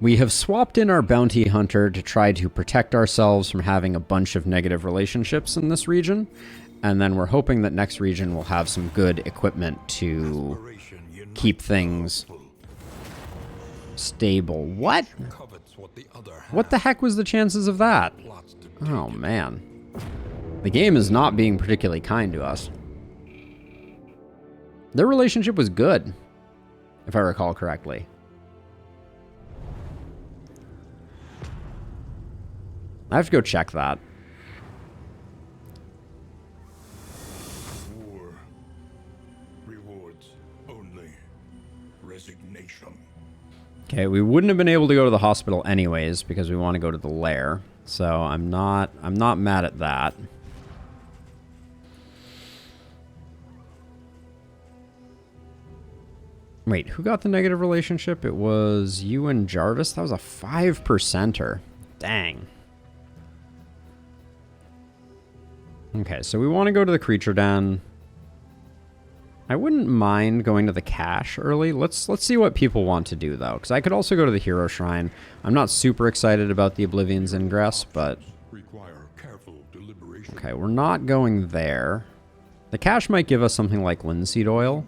We have swapped in our bounty hunter to try to protect ourselves from having a bunch of negative relationships in this region. And then we're hoping that next region will have some good equipment to keep things stable. What? What the heck was the chances of that? Oh, man. The game is not being particularly kind to us. Their relationship was good, if I recall correctly. I have to go check that. War rewards only resignation. Okay, we wouldn't have been able to go to the hospital anyways because we want to go to the lair. So I'm not mad at that. Wait, who got the negative relationship? It was you and Jarvis. That was a 5%er. Dang. Okay, so we want to go to the creature den. I wouldn't mind going to the cache early. Let's see what people want to do, though, because I could also go to the hero shrine. I'm not super excited about the Oblivion's Ingress, but... Okay, we're not going there. The cache might give us something like linseed oil.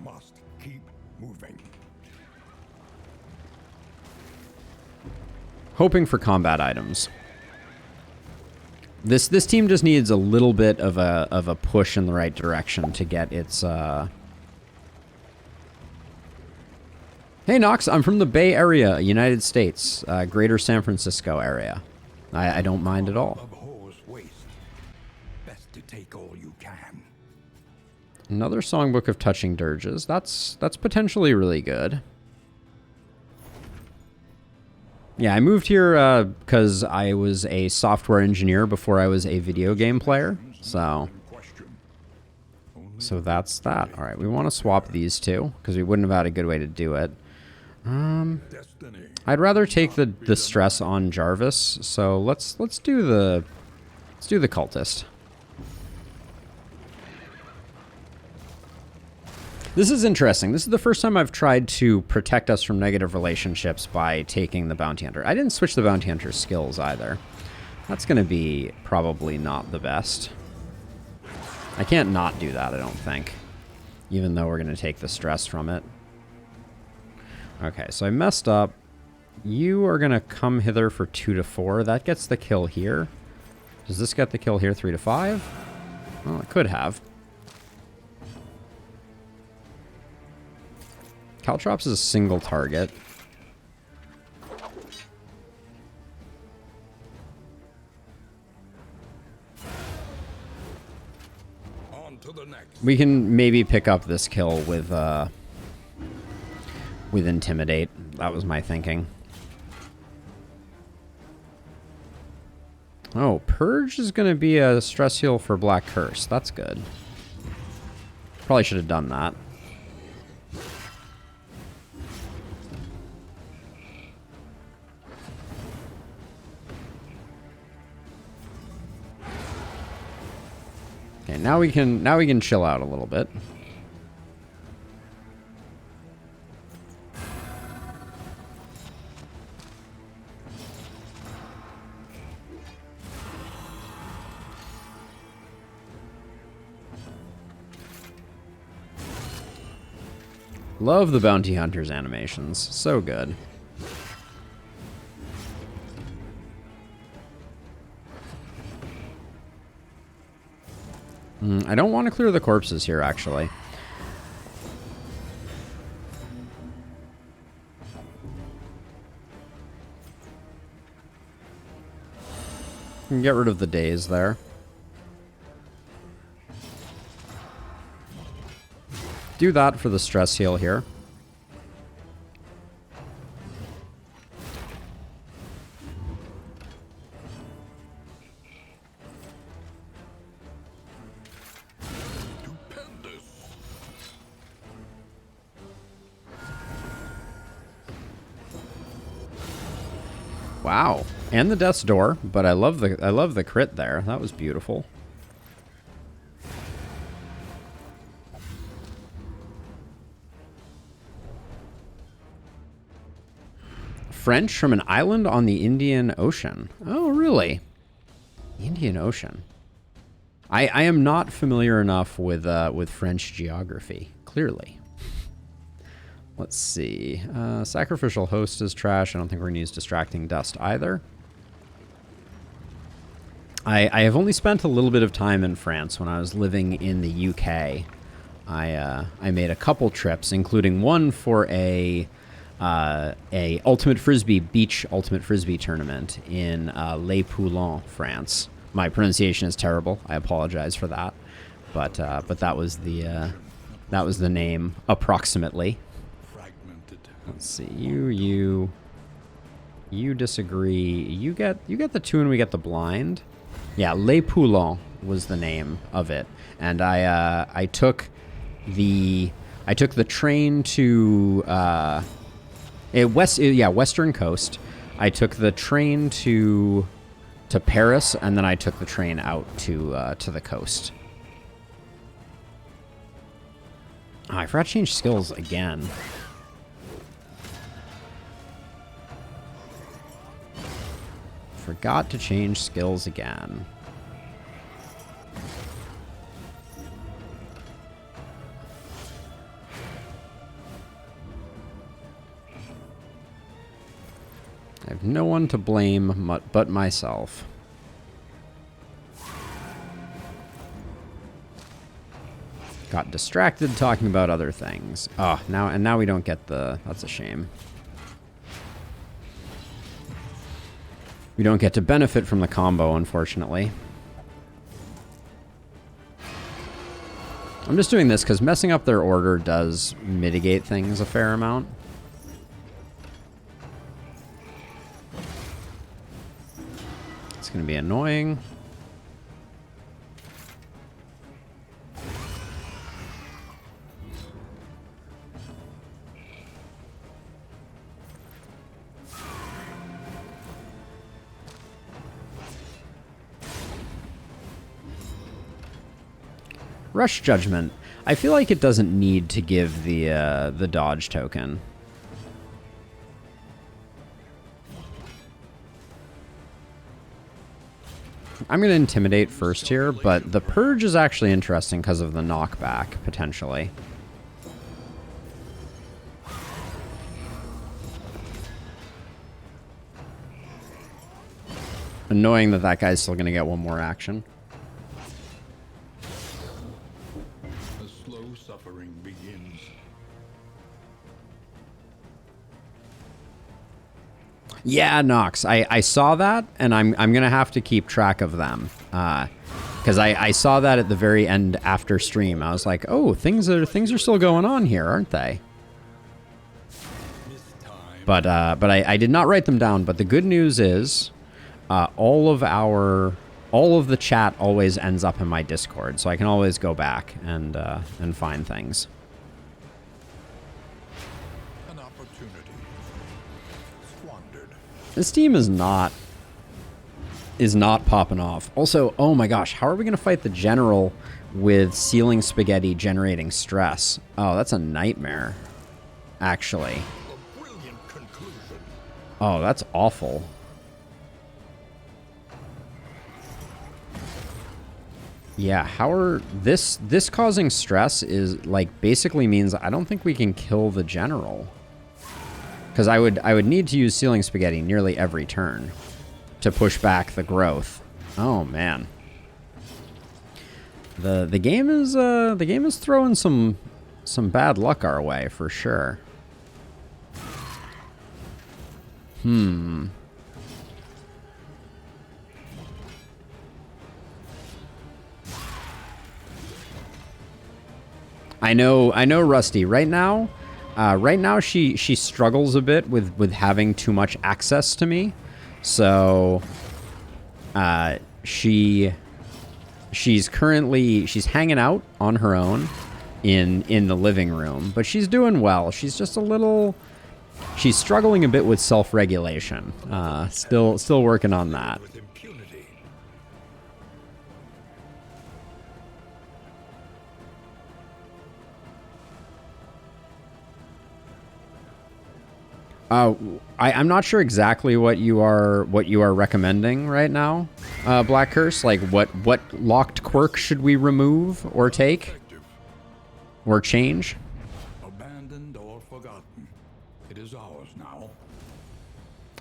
Hoping for combat items. This team just needs a little bit of a push in the right direction to get its... Hey, Nox, I'm from the Bay Area, United States, greater San Francisco area. I don't mind at all. Best to take all you can. Another songbook of touching dirges. That's potentially really good. Yeah, I moved here because I was a software engineer before I was a video game player. So that's that. All right, we want to swap these two because we wouldn't have had a good way to do it. I'd rather take the stress on Jarvis. So let's do the cultist. This is interesting. This is the first time I've tried to protect us from negative relationships by taking the bounty hunter. I didn't switch the bounty hunter's skills either. That's going to be probably not the best. I can't not do that, I don't think. Even though we're going to take the stress from it. Okay, so I messed up. You are going to come hither for 2 to 4. That gets the kill here. Does this get the kill here 3 to 5? Well, it could have. Caltrops is a single target. On to the next. We can maybe pick up this kill with Intimidate. That was my thinking. Oh, Purge is going to be a stress heal for Black Curse. That's good. Probably should have done that. Okay, now we can chill out a little bit. Love the Bounty Hunter's animations. So good. I don't want to clear the corpses here, actually. Can get rid of the days there. Do that for the stress heal here. Wow. And the death's door, but I love the crit there. That was beautiful. French from an island on the Indian Ocean. Oh, really? The Indian Ocean. I am not familiar enough with French geography, clearly. Let's see. Sacrificial Host is trash. I don't think we're going to use Distracting Dust either. I have only spent a little bit of time in France. When I was living in the UK, I made a couple trips, including one for a Ultimate Frisbee beach Ultimate Frisbee tournament in Les Poulons, France. My pronunciation is terrible. I apologize for that, but that was the name approximately. Let's see. You disagree. You get the 2 and we get the blind. Yeah, Les Poulons was the name of it, and I took the train to Western Coast. I took the train to Paris, and then I took the train out to the coast. Oh, I forgot to change skills again. Forgot to change skills again. I have no one to blame but myself. Got distracted talking about other things. Oh, now we don't get the... That's a shame. We don't get to benefit from the combo, unfortunately. I'm just doing this because messing up their order does mitigate things a fair amount. It's going to be annoying. Rush Judgment. I feel like it doesn't need to give the dodge token. I'm going to Intimidate first here, but the Purge is actually interesting because of the knockback, potentially. Annoying that guy's still going to get one more action. The slow suffering begins. Yeah, Nox. I saw that, and I'm gonna have to keep track of them. Because I saw that at the very end after stream. I was like, oh, things are still going on here, aren't they? But I did not write them down. But the good news is, all of the chat always ends up in my Discord, so I can always go back and find things. An opportunity squandered. This team is not popping off. Also, oh my gosh, how are we gonna fight the general with Sealing Spaghetti generating stress? Oh, that's a nightmare, actually. A brilliant conclusion. Oh, that's awful. Yeah, how are this causing stress is like basically means I don't think we can kill the general. Because I would need to use Sealing Spaghetti nearly every turn to push back the growth. Oh man. The game is throwing some bad luck our way for sure. I know Rusty. Right now she struggles a bit with having too much access to me. So she's hanging out on her own in the living room, but she's doing well. She's just she's struggling a bit with self-regulation. Still working on that. With impunity. I'm not sure exactly what you are recommending right now, Black Curse. Like what locked quirk should we remove or take Effective. or change? Abandoned or forgotten. It is ours now.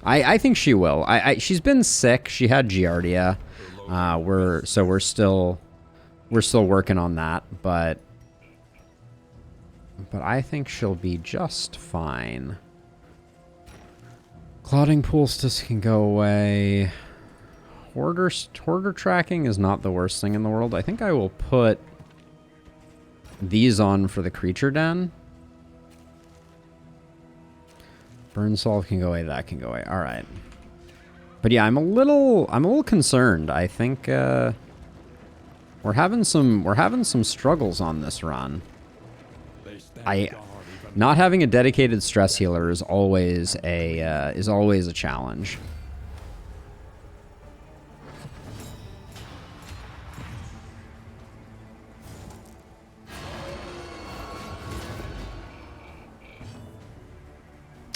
I think she will. She's been sick. She had Giardia. We're still working on that, but I think she'll be just fine. Clouding poultice can go away. Hoarder tracking is not the worst thing in the world. I think I will put these on for the creature den. Burn solve can go away. That can go away. All right. But yeah, I'm a little concerned. I think we're having some struggles on this run. Not having a dedicated stress healer is always a challenge.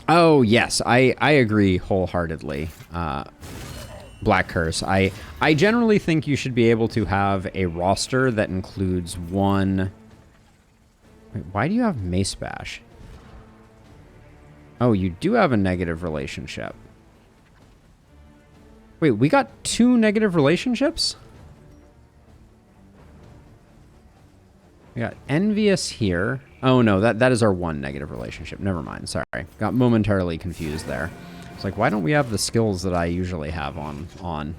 Oh yes, I agree wholeheartedly. Black Curse. I generally think you should be able to have a roster that includes one. Wait, why do you have Mace Bash? Oh, you do have a negative relationship. Wait, we got 2 negative relationships? We got Envious here. Oh no, that is our 1 negative relationship. Never mind, sorry. Got momentarily confused there. It's like, why don't we have the skills that I usually have on?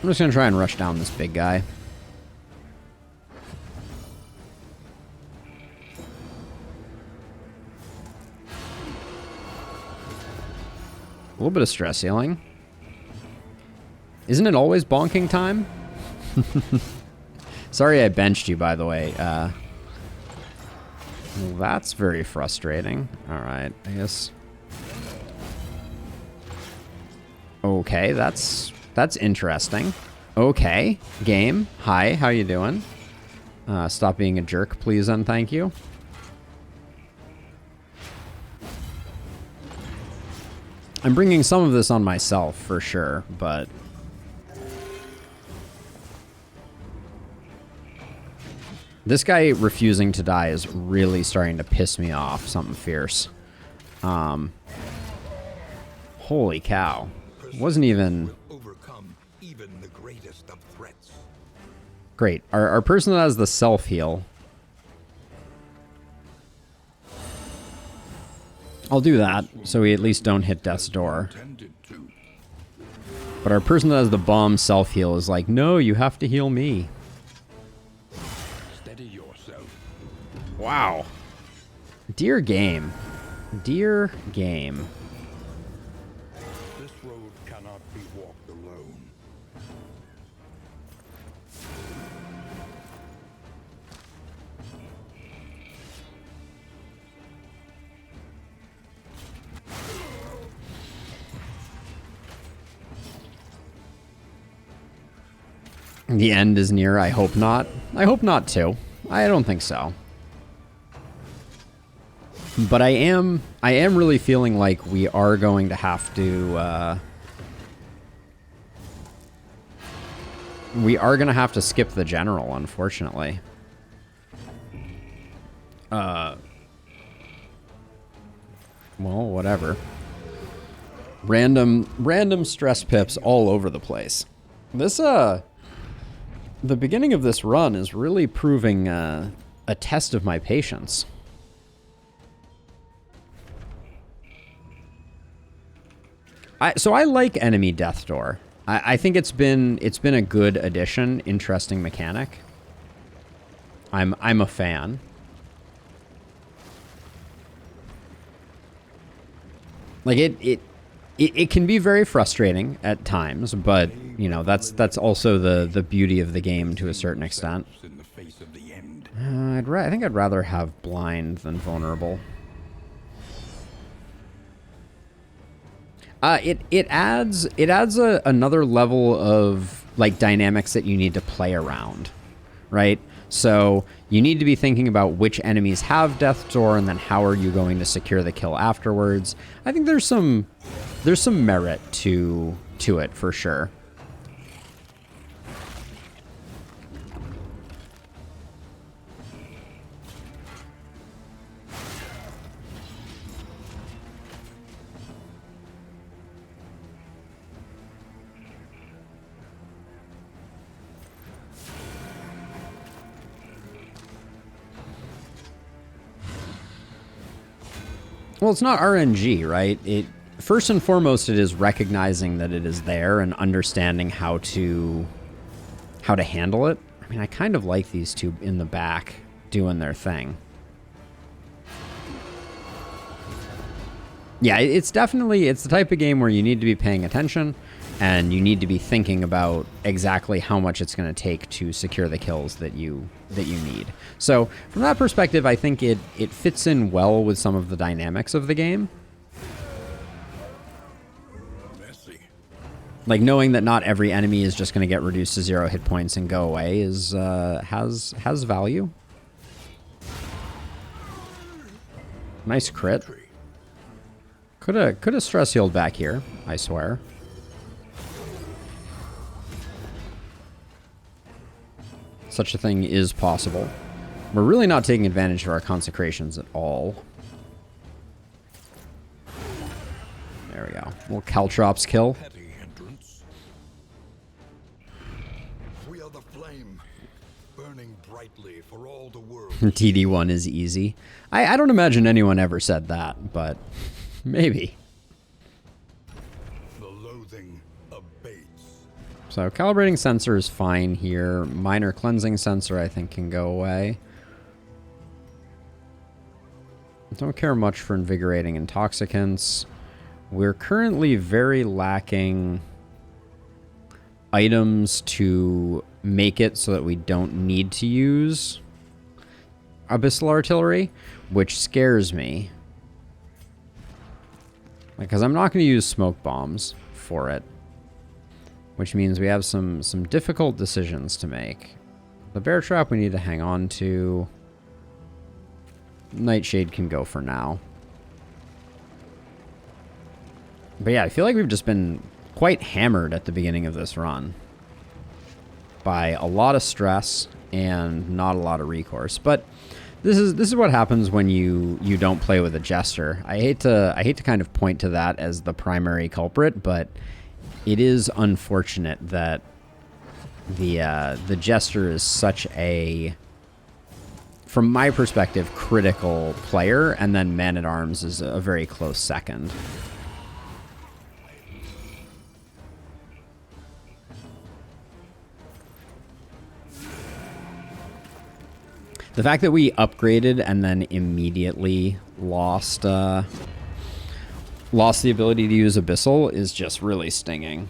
I'm just going to try and rush down this big guy. A little bit of stress healing. Isn't it always bonking time? Sorry I benched you, by the way. Well, that's very frustrating. Alright, I guess. Okay, that's interesting. Okay, game. Hi, how you doing? Stop being a jerk, please, and thank you. I'm bringing some of this on myself, for sure, but... This guy refusing to die is really starting to piss me off. Something fierce. Holy cow. Wasn't even... Overcome even the greatest of threats. Great. Our person that has the self-heal. I'll do that, so we at least don't hit death's door. But our person that has the bomb self-heal is like, no, you have to heal me. Steady yourself. Wow. Dear game. Dear game. This road cannot be walked alone. The end is near. I hope not. I hope not too. I don't think so. But I am really feeling like we are going to have to skip the general, unfortunately. Well, whatever. Random stress pips all over the place. This the beginning of this run is really proving a test of my patience. So I like enemy death door. I think it's been a good addition, interesting mechanic. I'm a fan. Like it can be very frustrating at times, but you know that's also the beauty of the game to a certain extent. In the face of the end. I think I'd rather have blind than vulnerable. It adds another level of like dynamics that you need to play around, right? So you need to be thinking about which enemies have Death's Door, and then how are you going to secure the kill afterwards. I think there's some merit to it for sure. Well, it's not RNG, right? It first and foremost, it is recognizing that it is there and understanding how to handle it. I mean, I kind of like these two in the back doing their thing. Yeah, it's the type of game where you need to be paying attention and you need to be thinking about exactly how much it's going to take to secure the kills that you need. So from that perspective, I think it fits in well with some of the dynamics of the game. Messy. Like knowing that not every enemy is just going to get reduced to 0 hit points and go away is has value. Nice crit. Could have stress healed back here, I swear. Such a thing is possible. We're really not taking advantage of our consecrations at all. There we go. Little Caltrops kill. Petty hindrance. We are the flame, burning brightly for all the world. TD1 is easy. I don't imagine anyone ever said that, but maybe. The loathing abates. So calibrating sensor is fine here. Minor cleansing sensor I think can go away. Don't care much for invigorating intoxicants. We're currently very lacking items to make it so that we don't need to use Abyssal Artillery, which scares me. Because I'm not going to use smoke bombs for it. Which means we have some difficult decisions to make. The bear trap we need to hang on to. Nightshade can go for now. But yeah, I feel like we've just been quite hammered at the beginning of this run. By a lot of stress and not a lot of recourse. But this is what happens when you don't play with a jester. I hate to kind of point to that as the primary culprit, but it is unfortunate that the jester is such a, from my perspective, critical player, and then Man-at-Arms is a very close second. The fact that we upgraded and then immediately lost the ability to use Abyssal is just really stinging.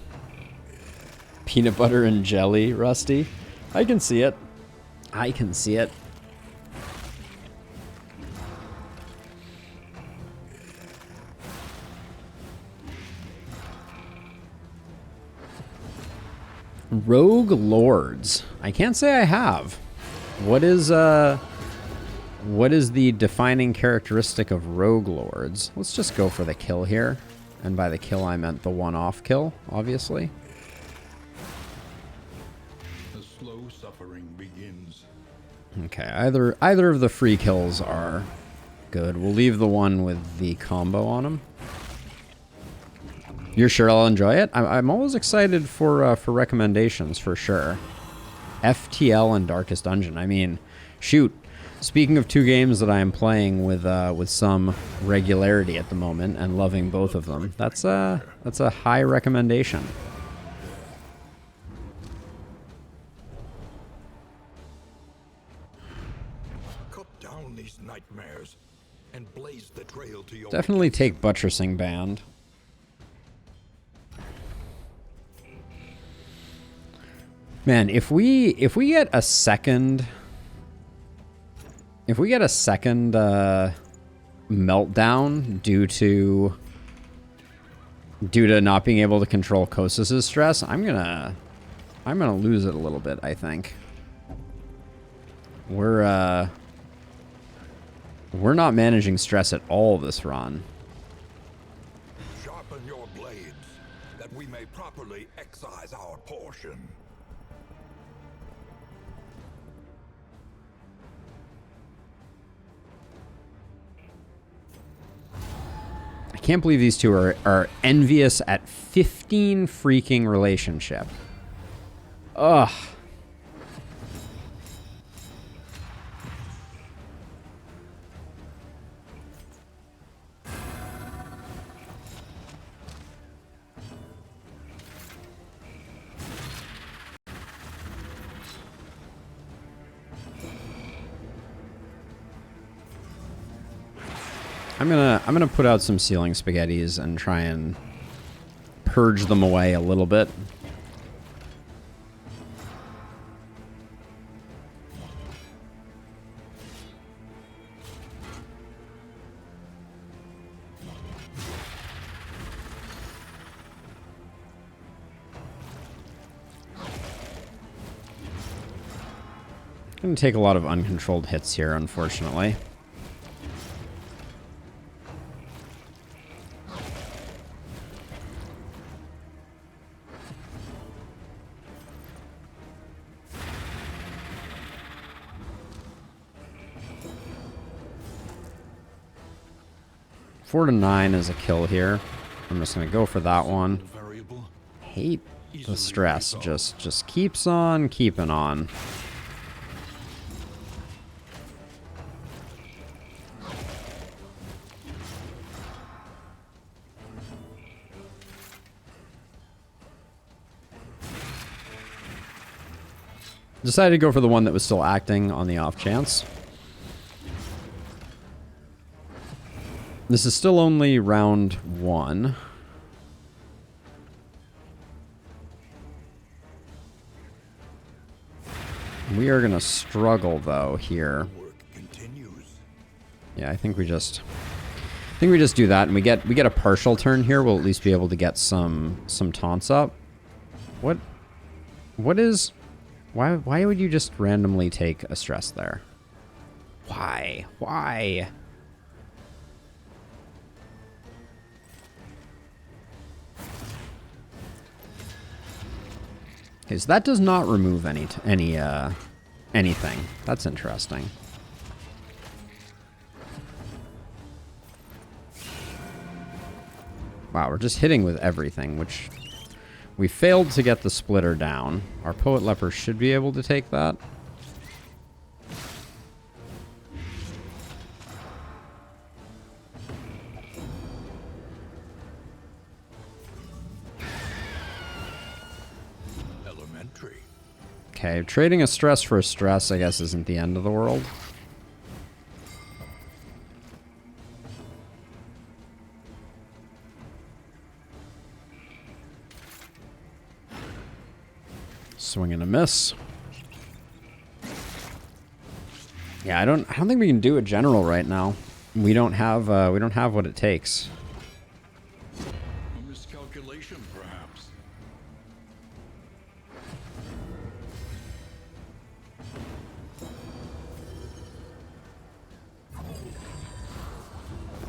Peanut butter and jelly, Rusty. I can see it. I can see it. Rogue Lords. I can't say I have. What is the defining characteristic of Rogue Lords? Let's just go for the kill here. And by the kill, I meant the one-off kill, obviously. The slow suffering begins. Okay, either of the free kills are good. We'll leave the one with the combo on him. You're sure I'll enjoy it? I'm always excited for recommendations, for sure. FTL and Darkest Dungeon. I mean, shoot. Speaking of two games that I am playing with some regularity at the moment and loving both of them, that's a high recommendation. Cut down these nightmares and blaze the trail to your Definitely take Buttressing Band. Man, if we get a second meltdown due to Due to not being able to control Kostas' stress, I'm gonna lose it a little bit, I think. We're not managing stress at all this run. Sharpen your blades, that we may properly excise our portion. I can't believe these two are envious at 15 freaking relationship. Ugh. I'm gonna put out some ceiling spaghettis and try and purge them away a little bit. Gonna take a lot of uncontrolled hits here, unfortunately. Four to 9 is a kill here. I'm just gonna go for that one. Hate the stress. Just keeps on keeping on. Decided to go for the one that was still acting on the off chance. This is still only round 1. We are gonna struggle though here. Yeah, I think we just do that, and we get a partial turn here. We'll at least be able to get some taunts up. Why would you just randomly take a stress there? Why? Okay, so that does not remove anything. That's interesting. Wow, we're just hitting with everything, which we failed to get the splitter down. Our Poet Leper should be able to take that. Okay, trading a stress for a stress, I guess, isn't the end of the world. Swing and a miss. Yeah, I don't think we can do a general right now. We don't have what it takes. A miscalculation, perhaps.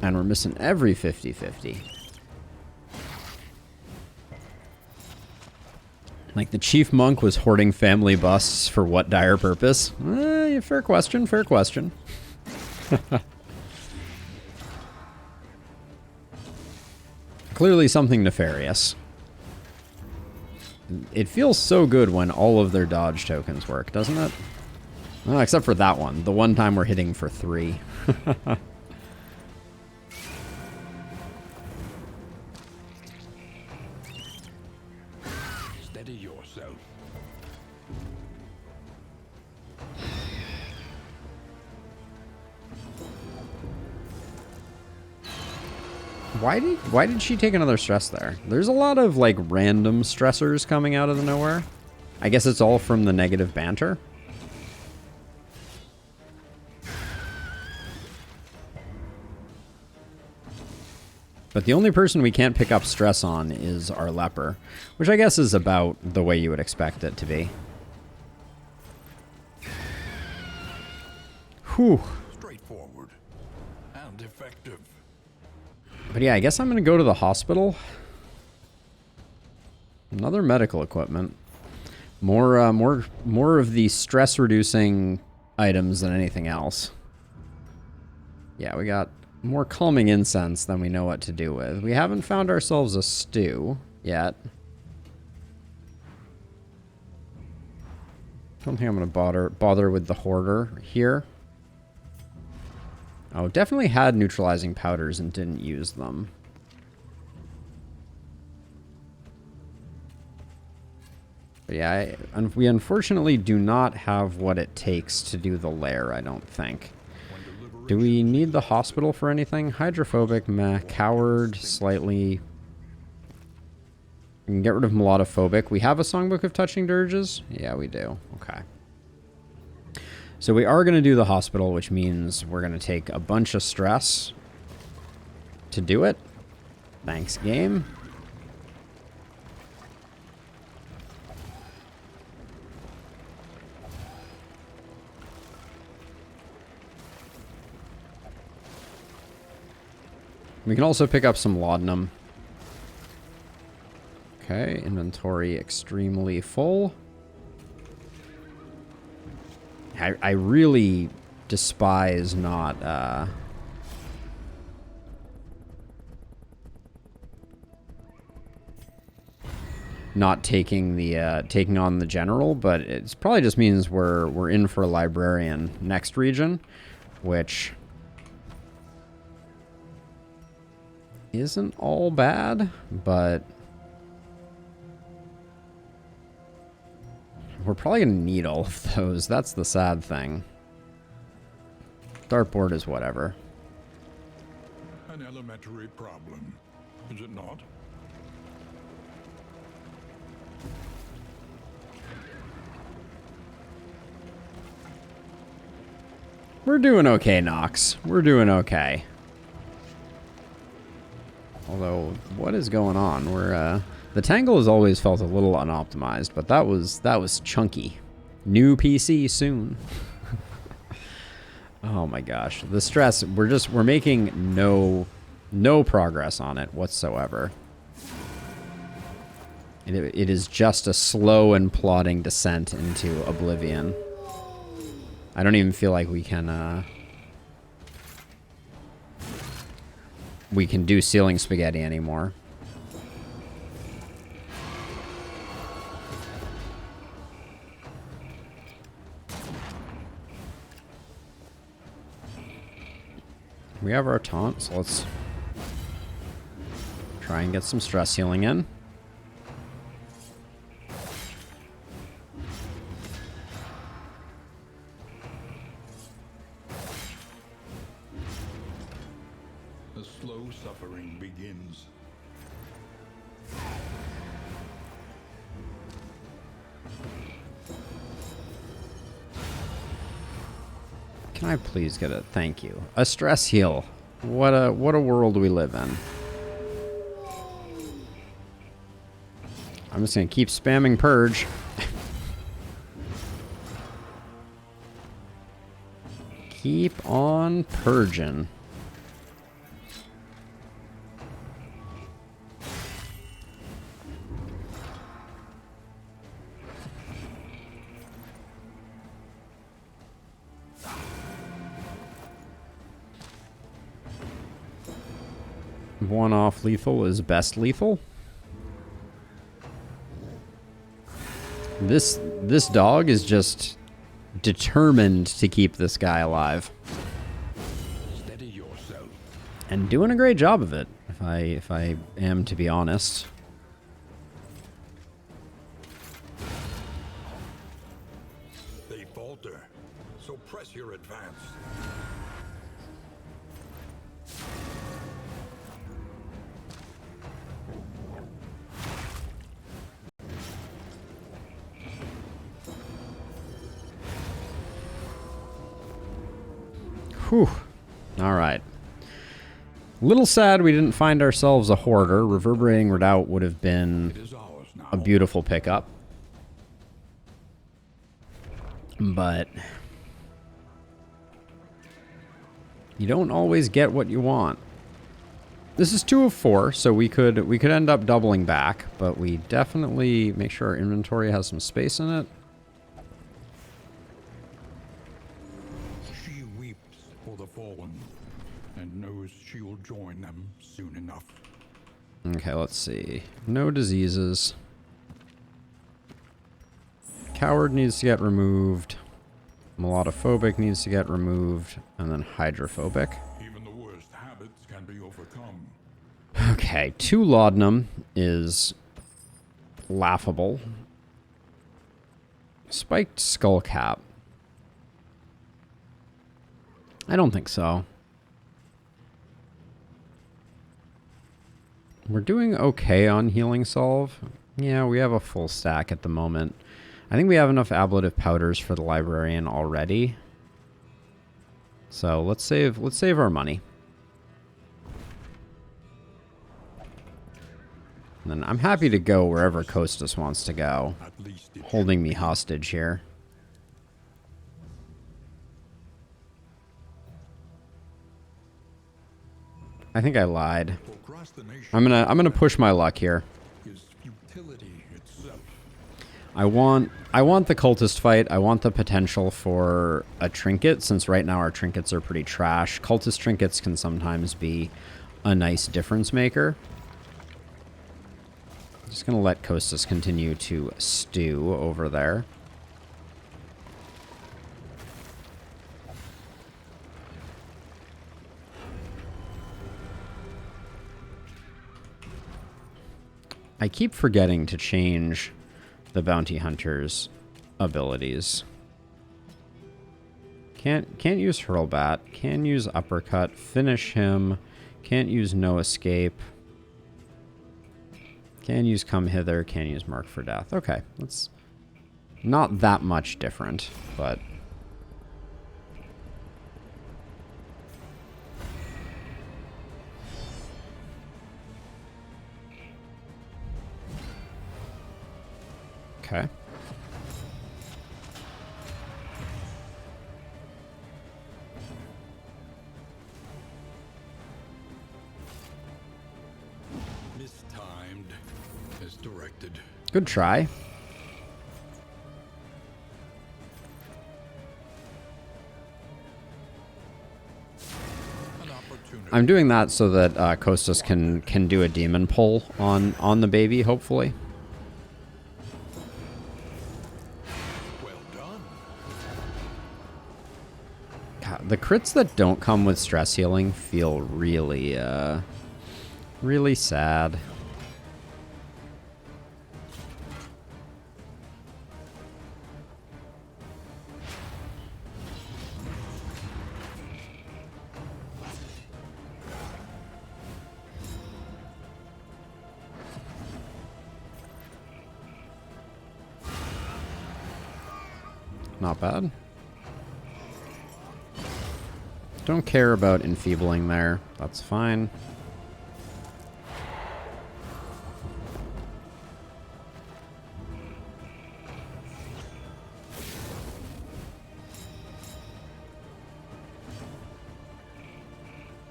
And we're missing every 50-50. Like, the chief monk was hoarding family busts for what dire purpose? Fair question, fair question. Clearly something nefarious. It feels so good when all of their dodge tokens work, doesn't it? Well, except for that one. The one time we're hitting for 3. Steady yourself. Why did she take another stress there? There's a lot of, like, random stressors coming out of the nowhere. I guess it's all from the negative banter. But the only person we can't pick up stress on is our leper, which I guess is about the way you would expect it to be. Whew. Straightforward and effective. But yeah, I guess I'm going to go to the hospital. Another medical equipment. More of the stress-reducing items than anything else. Yeah, we got more calming incense than we know what to do with. We haven't found ourselves a stew yet. Don't think I'm going to bother with the hoarder here. Oh, definitely had neutralizing powders and didn't use them. But yeah, we unfortunately do not have what it takes to do the lair, I don't think. Do we need the hospital for anything? Hydrophobic, meh. Coward, slightly. We can get rid of melodophobic. We have a songbook of touching dirges? Yeah, we do. Okay. So we are going to do the hospital, which means we're going to take a bunch of stress to do it. Thanks, game. We can also pick up some laudanum. Okay, inventory extremely full. I really despise not taking the taking on the general, but it probably just means we're in for a librarian next region, which isn't all bad, but we're probably going to need all of those. That's the sad thing. Dartboard is whatever. An elementary problem, is it not? We're doing okay, Nox. We're doing okay. Although, what is going on? We're, the Tangle has always felt a little unoptimized, but that was chunky. New PC soon. Oh my gosh. The stress, we're making no progress on it whatsoever. It is just a slow and plodding descent into oblivion. I don't even feel like we can do ceiling spaghetti anymore. We have our taunt, so let's try and get some stress healing in. The slow suffering begins. Can I please get a thank you? A stress heal. What a world we live in. I'm just gonna keep spamming purge. Keep on purging. One-off lethal is best lethal. This dog is just determined to keep this guy alive. Steady yourself. And doing a great job of it, if I am to be honest. They falter, so press your advance. Whew. All right. Little sad we didn't find ourselves a hoarder. Reverberating Redoubt would have been It is ours now. a beautiful pickup. But you don't always get what you want. This is 2 of 4, so we could end up doubling back, but we definitely make sure our inventory has some space in it. She weeps for the fallen and knows she will join them soon enough. Okay, let's see. No diseases. Coward needs to get removed. Melodophobic needs to get removed. And then hydrophobic. Even the worst habits can be overcome. Okay, 2 laudanum is laughable. Spiked skullcap. I don't think so. We're doing okay on healing salve. Yeah, we have a full stack at the moment. I think we have enough ablative powders for the librarian already. So let's save our money. And then I'm happy to go wherever Kostas wants to go. At least it Holding me hostage here. I think I lied. procrastination I'm gonna push my luck here. is futility itself. I want the cultist fight. I want the potential for a trinket, since right now our trinkets are pretty trash. Cultist trinkets can sometimes be a nice difference maker. Just gonna let Kostas continue to stew over there. I keep forgetting to change the bounty hunter's abilities. Can't use hurlbat. Can use uppercut. Finish him. Can't use no escape. Can use come hither. Can use mark for death. Okay, that's not that much different, but okay. Mistimed as directed. Good try. An opportunity. I'm doing that so that Kostas can do a demon pull on the baby, hopefully. Well done. God, the crits that don't come with stress healing feel really, really sad. Not bad. Don't care about enfeebling there. That's fine.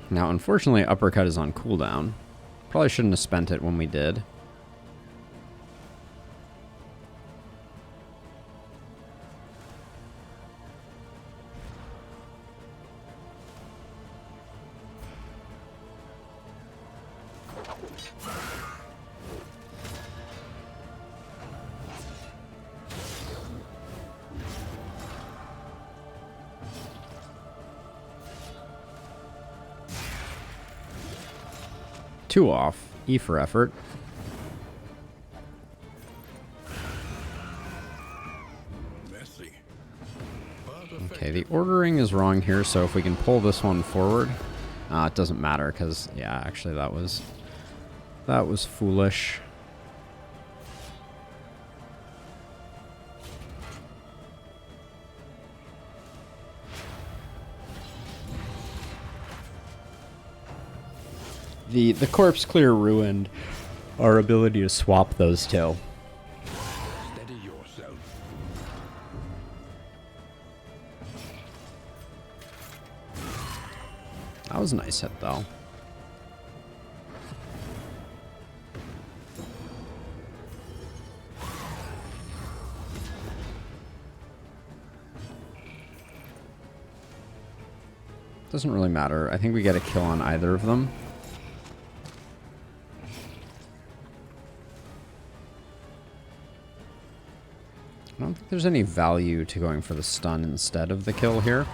Now, unfortunately, uppercut is on cooldown. Probably shouldn't have spent it when we did. Two off. E for effort. Messy. Okay, the ordering is wrong here, so if we can pull this one forward, it doesn't matter because, yeah, actually that was foolish. The corpse clear ruined our ability to swap those two. Steady yourself. That was a nice hit, though. Doesn't really matter. I think we get a kill on either of them. I don't think there's any value to going for the stun instead of the kill here.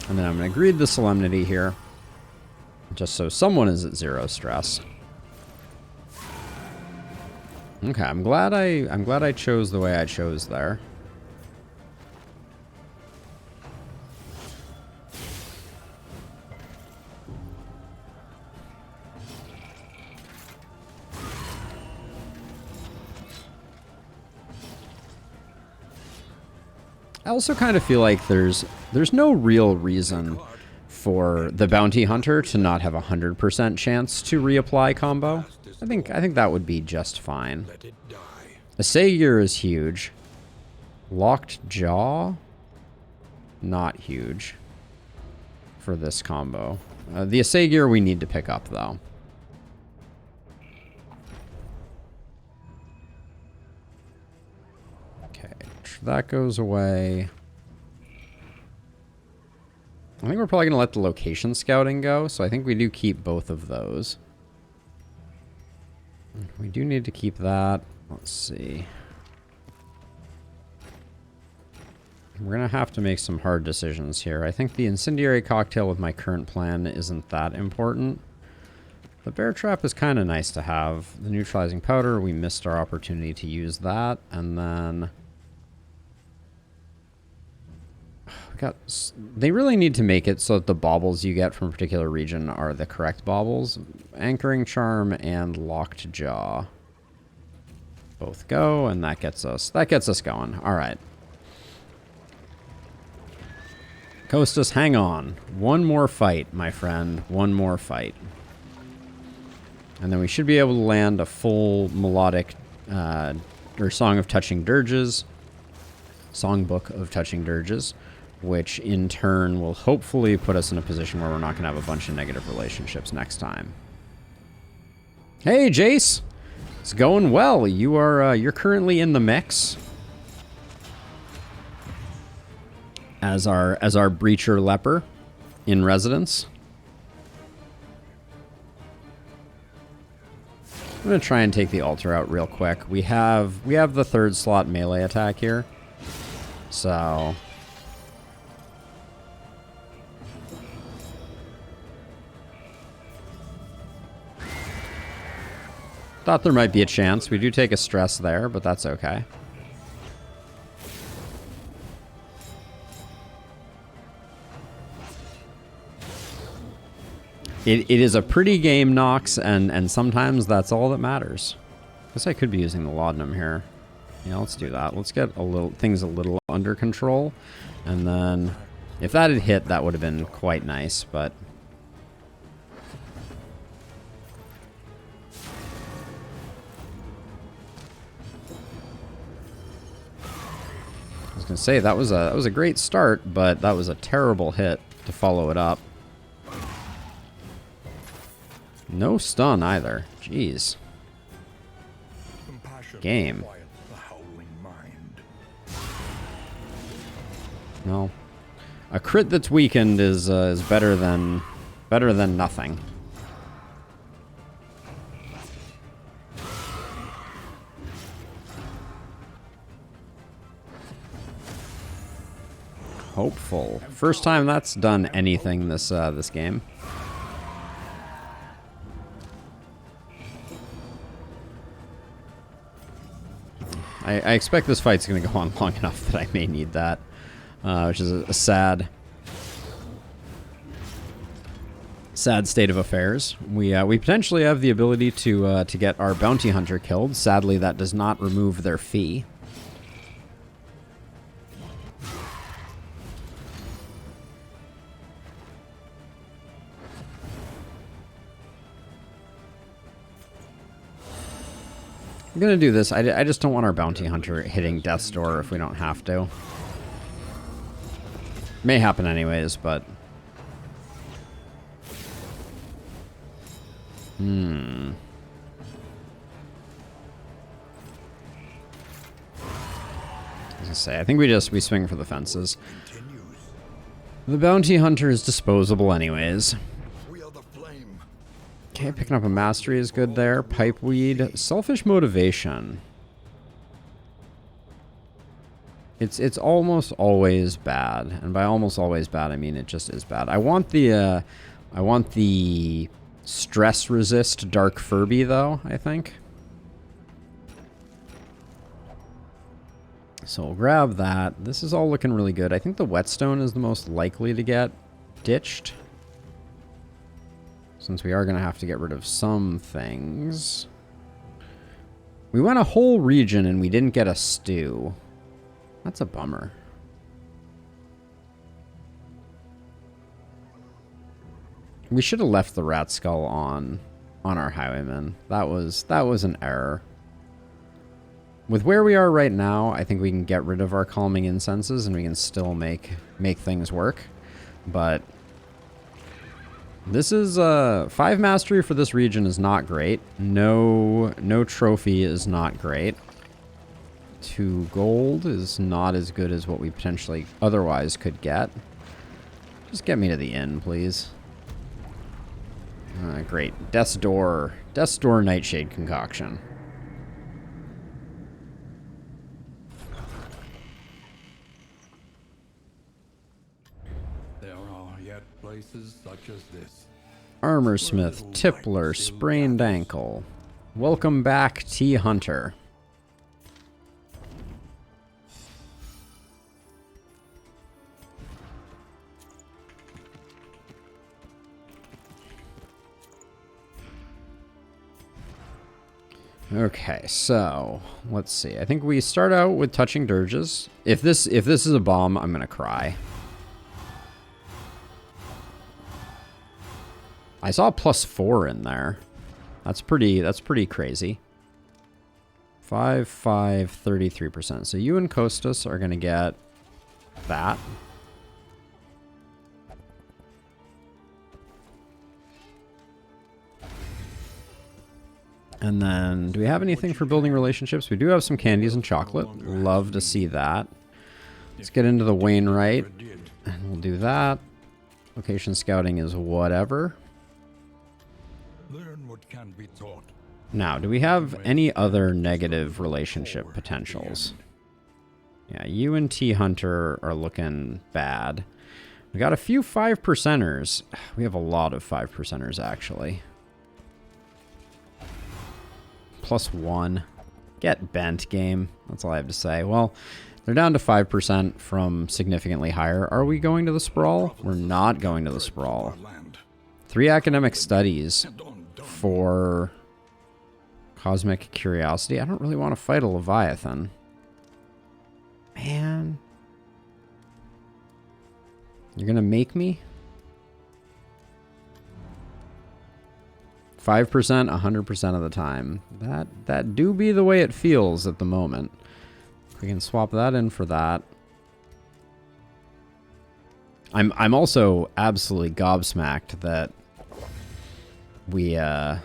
And then I'm going to greed the Solemnity here, just so someone is at 0 stress. Okay, I'm glad I chose the way I chose there. I also kind of feel like there's no real reason for the bounty hunter to not have a 100% chance to reapply combo. I think that would be just fine. Let it die. A Sagier is huge. Locked Jaw, not huge for this combo. The Sagier we need to pick up though. Okay, that goes away. I think we're probably going to let the location scouting go, so I think we do keep both of those. We do need to keep that. Let's see. We're going to have to make some hard decisions here. I think the Incendiary Cocktail with my current plan isn't that important. The Bear Trap is kind of nice to have. The Neutralizing Powder, we missed our opportunity to use that. And then... They really need to make it so that the baubles you get from a particular region are the correct baubles. Anchoring Charm and Locked Jaw both go, and that gets us going. All right. Costas, hang on. One more fight, my friend. One more fight. And then we should be able to land a full melodic or Song of Touching Dirges. Songbook of Touching Dirges, which in turn will hopefully put us in a position where we're not going to have a bunch of negative relationships next time. Hey, Jace! It's going well. You're currently in the mix as our Breacher Leper in residence. I'm going to try and take the altar out real quick. We have the 3rd slot melee attack here. So... Thought there might be a chance. We do take a stress there, but that's okay. It is a pretty game, Nox, and sometimes that's all that matters. I guess I could be using the laudanum here. Yeah, let's do that. Let's get things a little under control. And then, if that had hit, that would have been quite nice, but... I was gonna say that was a great start, but that was a terrible hit to follow it up. No stun either. Jeez. Game. No. A crit that's weakened is better than nothing. Hopeful. First time that's done anything this game. I expect this fight's going to go on long enough that I may need that, which is a sad Sad state of affairs. We potentially have the ability to get our bounty hunter killed. Sadly, that does not remove their fee. I'm gonna do this. I just don't want our bounty hunter hitting death's door if we don't have to. May happen anyways, but... I was gonna say, I think we swing for the fences. The bounty hunter is disposable anyways. Okay, picking up a mastery is good there. Pipeweed. Selfish motivation. It's almost always bad. And by almost always bad, I mean it just is bad. I want the stress resist Dark Furby though, I think. So we'll grab that. This is all looking really good. I think the whetstone is the most likely to get ditched, since we are going to have to get rid of some things. We went a whole region and we didn't get a stew. That's a bummer. We should have left the rat skull on our highwayman. That was an error. With where we are right now, I think we can get rid of our calming incenses and we can still make things work. But this is 5 mastery for this region is not great. No trophy is not great. 2 gold is not as good as what we potentially otherwise could get. Just get me to the inn, please. Great. Death's Door Nightshade concoction. There are yet places such as this. Armorsmith, Tippler, sprained ankle. Welcome back, T. Hunter. Okay, so let's see. I think we start out with touching dirges. If this is a bomb, I'm gonna cry. I saw a +4 in there. That's pretty crazy. 5, 33%. So you and Kostas are gonna get that. And then, do we have anything for building relationships? We do have some candies and chocolate. Love to see that. Let's get into the Wainwright. And we'll do that. Location scouting is whatever. Learn what can be taught. Now, do we have any other negative relationship potentials? Yeah, you and T. Hunter are looking bad. We got a few 5%ers. We have a lot of 5%ers, actually. +1. Get bent, game. That's all I have to say. Well, they're down to 5% from significantly higher. Are we going to the Sprawl? We're not going to the Sprawl. 3 academic studies for Cosmic Curiosity. I don't really want to fight a Leviathan. Man. You're going to make me? 5%, 100% of the time. That do be the way it feels at the moment. We can swap that in for that. I'm also absolutely gobsmacked that we I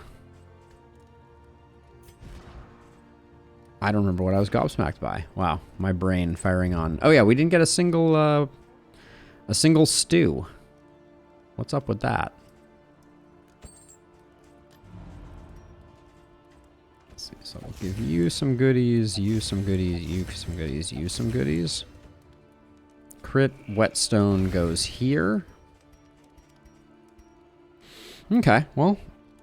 don't remember what I was gobsmacked by. Wow, my brain firing on. Oh yeah, we didn't get a single stew. What's up with that? Let's see. So we'll give you some goodies, you some goodies, you some goodies, you some goodies. Crit whetstone goes here. Okay, well,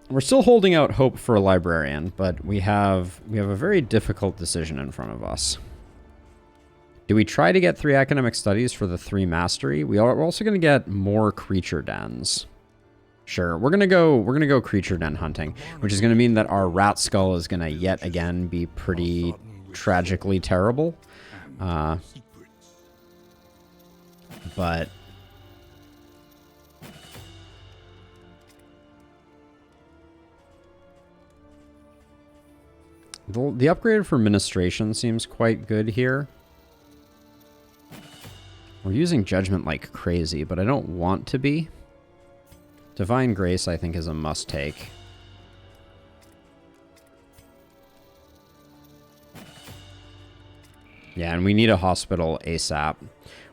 we're still holding out hope for a librarian, but we have a very difficult decision in front of us. Do we try to get 3 academic studies for the 3 mastery? We're also going to get more creature dens. Sure, we're gonna go creature den hunting, which is gonna mean that our rat skull is gonna yet again be pretty tragically terrible. But the upgrade for ministration seems quite good here. We're using judgment like crazy, but I don't want to be. Divine Grace, I think, is a must-take. Yeah, and we need a hospital ASAP.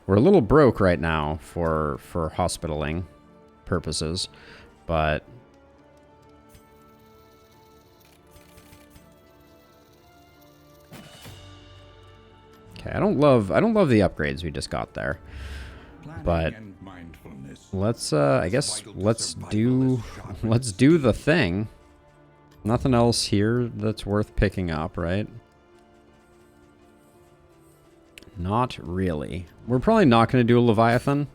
We're a little broke right now for hospitaling purposes, but okay, I don't love the upgrades we just got there. But let's I guess let's do the thing. Nothing else here that's worth picking up, right? Not really. We're probably not going to do a Leviathan.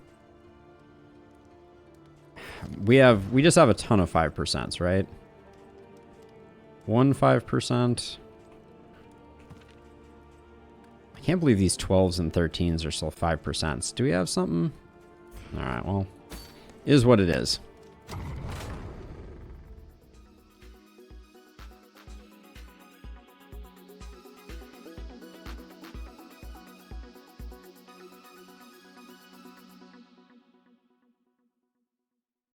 We just have a ton of 5%, right? 5%. I can't believe these 12s and 13s are still 5%. Do we have something? All right, well, is what it is.